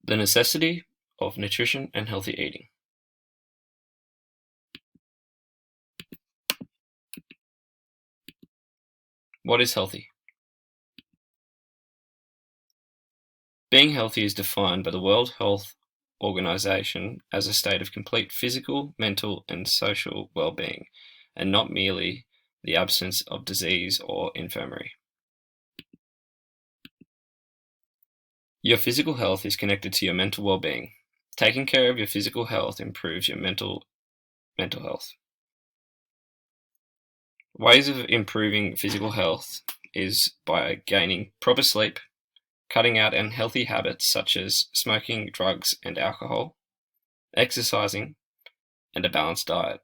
The necessity of nutrition and healthy eating. What is healthy? Being healthy is defined by the World Health Organization as a state of complete physical, mental, and social well-being, and not merely the absence of disease or infirmary. Your physical health is connected to your mental well-being. Taking care of your physical health improves your mental health. Ways of improving physical health is by gaining proper sleep, cutting out unhealthy habits such as smoking, drugs, and alcohol, exercising, and a balanced diet.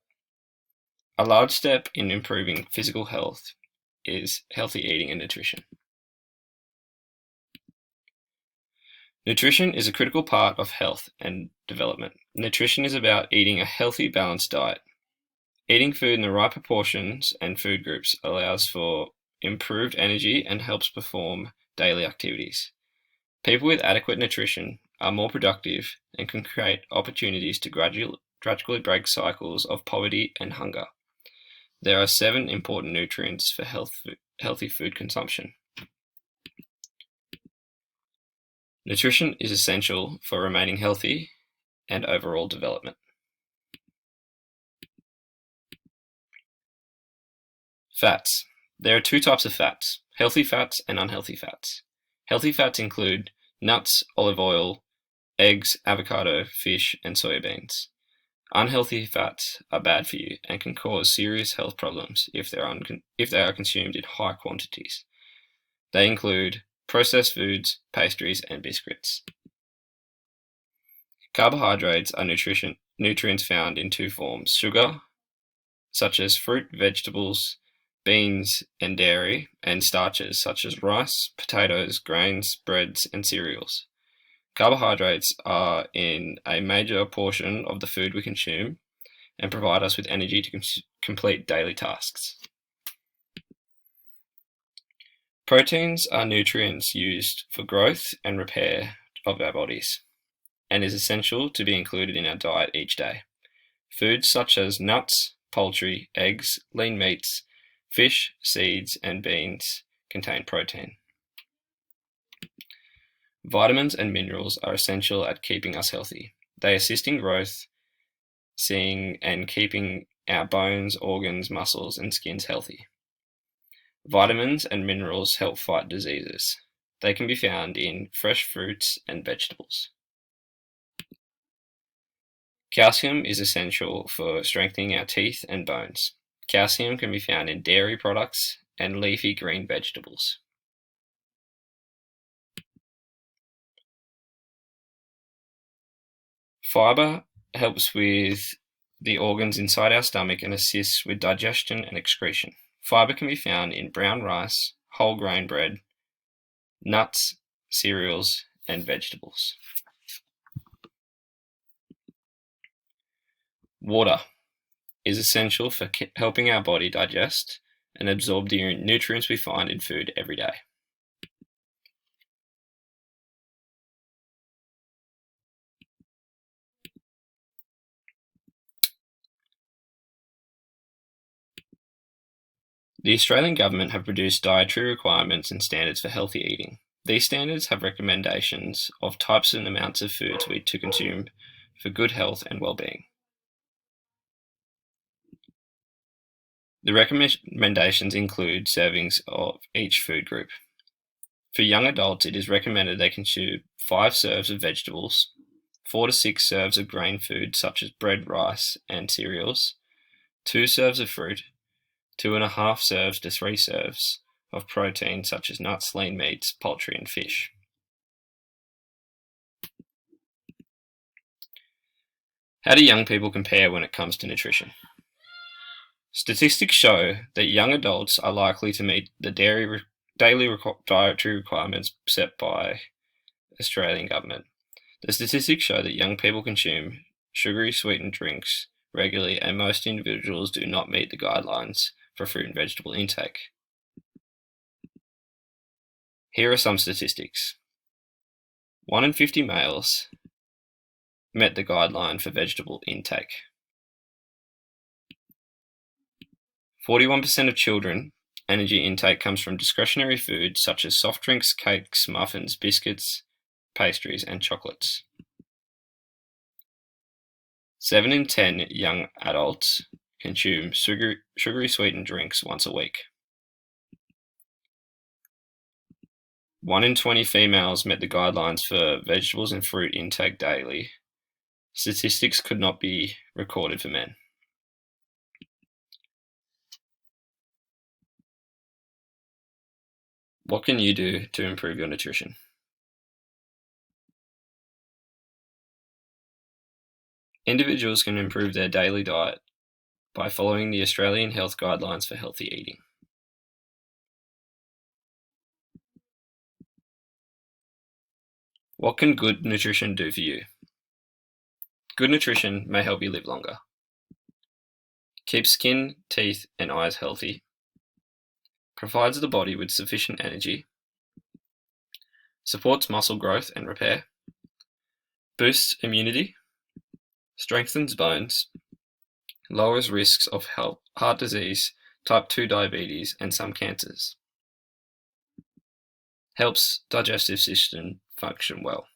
A large step in improving physical health is healthy eating and nutrition. Nutrition is a critical part of health and development. Nutrition is about eating a healthy, balanced diet. Eating food in the right proportions and food groups allows for improved energy and helps perform daily activities. People with adequate nutrition are more productive and can create opportunities to gradually break cycles of poverty and hunger. There are 7 important nutrients for healthy food consumption. Nutrition is essential for remaining healthy and overall development. Fats. There are 2 types of fats, healthy fats and unhealthy fats. Healthy fats include nuts, olive oil, eggs, avocado, fish, and soybeans. Unhealthy fats are bad for you and can cause serious health problems if they are consumed in high quantities. They include processed foods, pastries, and biscuits. Carbohydrates are nutrients found in 2 forms: sugar, such as fruit, vegetables, beans, and dairy, and starches, such as rice, potatoes, grains, breads, and cereals. Carbohydrates are in a major portion of the food we consume and provide us with energy to complete daily tasks. Proteins are nutrients used for growth and repair of our bodies, and is essential to be included in our diet each day. Foods such as nuts, poultry, eggs, lean meats, fish, seeds, and beans contain protein. Vitamins and minerals are essential at keeping us healthy. They assist in growth, seeing, and keeping our bones, organs, muscles, and skins healthy. Vitamins and minerals help fight diseases. They can be found in fresh fruits and vegetables. Calcium is essential for strengthening our teeth and bones. Calcium can be found in dairy products and leafy green vegetables. Fiber helps with the organs inside our stomach and assists with digestion and excretion. Fiber can be found in brown rice, whole grain bread, nuts, cereals, and vegetables. Water is essential for helping our body digest and absorb the nutrients we find in food every day. The Australian Government have produced dietary requirements and standards for healthy eating. These standards have recommendations of types and amounts of foods we to consume for good health and well-being. The recommendations include servings of each food group. For young adults, it is recommended they consume 5 serves of vegetables, 4 to 6 serves of grain food such as bread, rice, and cereals, 2 serves of fruit, 2.5 serves to 3 serves of protein such as nuts, lean meats, poultry, and fish. How do young people compare when it comes to nutrition? Statistics show that young adults are likely to meet the daily dietary requirements set by Australian Government. The statistics show that young people consume sugary sweetened drinks regularly, and most individuals do not meet the guidelines for fruit and vegetable intake. Here are some statistics. 1 in 50 males met the guideline for vegetable intake. 41% of children energy intake comes from discretionary foods such as soft drinks, cakes, muffins, biscuits, pastries, and chocolates. 7 in 10 young adults consume sugary sweetened drinks once a week. 1 in 20 females met the guidelines for vegetables and fruit intake daily. Statistics could not be recorded for men. What can you do to improve your nutrition? Individuals can improve their daily diet by following the Australian Health Guidelines for Healthy Eating. What can good nutrition do for you? Good nutrition may help you live longer. Keep skin, teeth, and eyes healthy. Provides the body with sufficient energy. Supports muscle growth and repair. Boosts immunity. Strengthens bones. Lowers risks of heart disease, type 2 diabetes, and some cancers. Helps digestive system function well.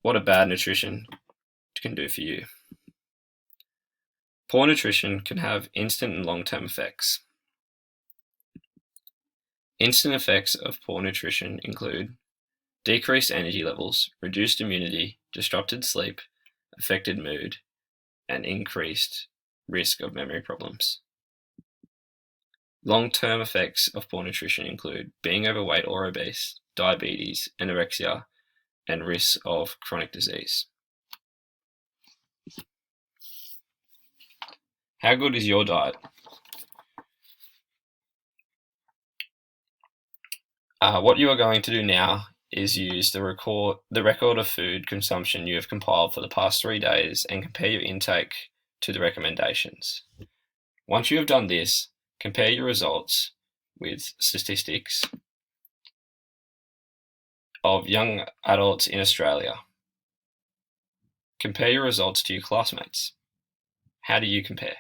What a bad nutrition can do for you. Poor nutrition can have instant and long-term effects. Instant effects of poor nutrition include decreased energy levels, reduced immunity, disrupted sleep, affected mood, and increased risk of memory problems. Long-term effects of poor nutrition include being overweight or obese, diabetes, anorexia, and risks of chronic disease. How good is your diet? What you are going to do now is use the record of food consumption you have compiled for the past 3 days and compare your intake to the recommendations. Once you have done this, compare your results with statistics of young adults in Australia. Compare your results to your classmates. How do you compare?